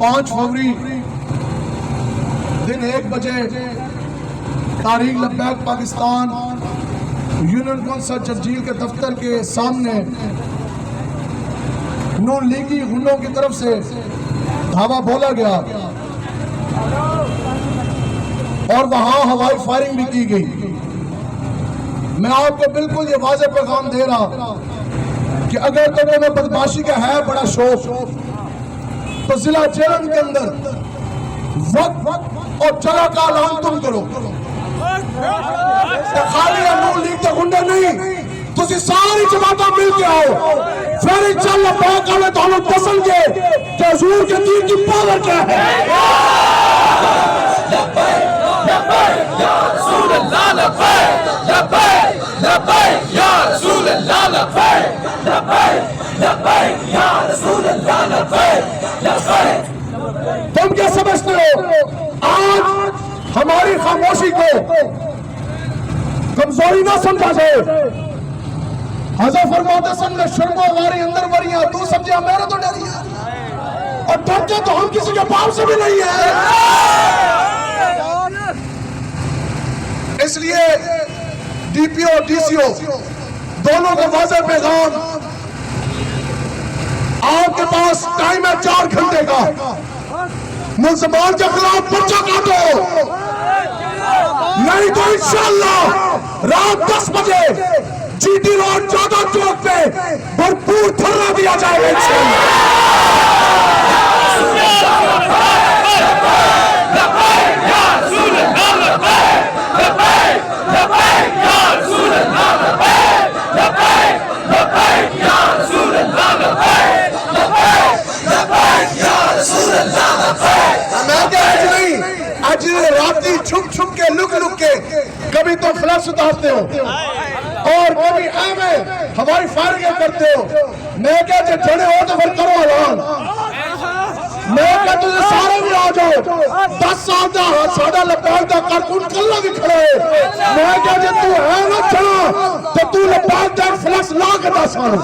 5 فروری دن 1 بجے Tehreek Labbaik Pakistan union council جرجیل کے دفتر کے سامنے نون لیگی غنڈوں کی طرف سے دھاوا بولا گیا اور وہاں ہوائی فائرنگ بھی کی گئی۔ میں آپ کو بالکل یہ واضح پیغام دے رہا کہ اگر تمہیں بدماشی کا ہے بڑا شوق تو ضلع جیلن کے اندر وقت اور جگہ کا اعلان تم کرو۔ خالی نون لیگ کے غنڈے نہیں، تسی ساری جماعتیں مل کے آؤ، پھر انشاءاللہ پاک والے تمہیں دسن گے کہ حضور کے دین کی پاور کیا ہے۔ لبیک لبیک یا رسول اللہ، لبیک لبیک لبیک یا رسول اللہ، لبیک لبیک لبیک یا رسول اللہ، لبیک لبیک۔ تم کیا سمجھتے ہو آج ہماری خاموشی کو کمزوری نہ سمجھا جائے؟ حضرت فرماتے سن میں شرم و غاری اندر وریاں، تو سمجھے میرے تو ڈری ہے اور ڈرتے تو ہم کسی کے باپ سے بھی نہیں ہیں۔ اس لیے D P O D C او دونوں کو واضح پیغام، آپ کے پاس ٹائم ہے 4 گھنٹے کا، ملزمان کے خلاف پرچہ کاٹو، نہیں تو انشاءاللہ رات 10 بجے جی ٹی روڈ 14 چوک پہ بھرپور دھرنا دیا جائے گا انشاءاللہ۔ راتی چھپ چھپ کے لک لک کے کبھی تو فلش اتارتے ہو اور کبھی ایویں ہماری فائرنگیں کرتے ہو۔ میں کہتے جڑے ہو تو پھر کرو اعلان، میں کہتے تجھے سارے بھی آ جاؤ، 10 سال دا ساڑھا لبیک دا کارکن کلہ بھی کھڑے ہے، میں کہتے تو ہے نہ چھڑا تو تو لبیک دا فلش لا کے 10 سال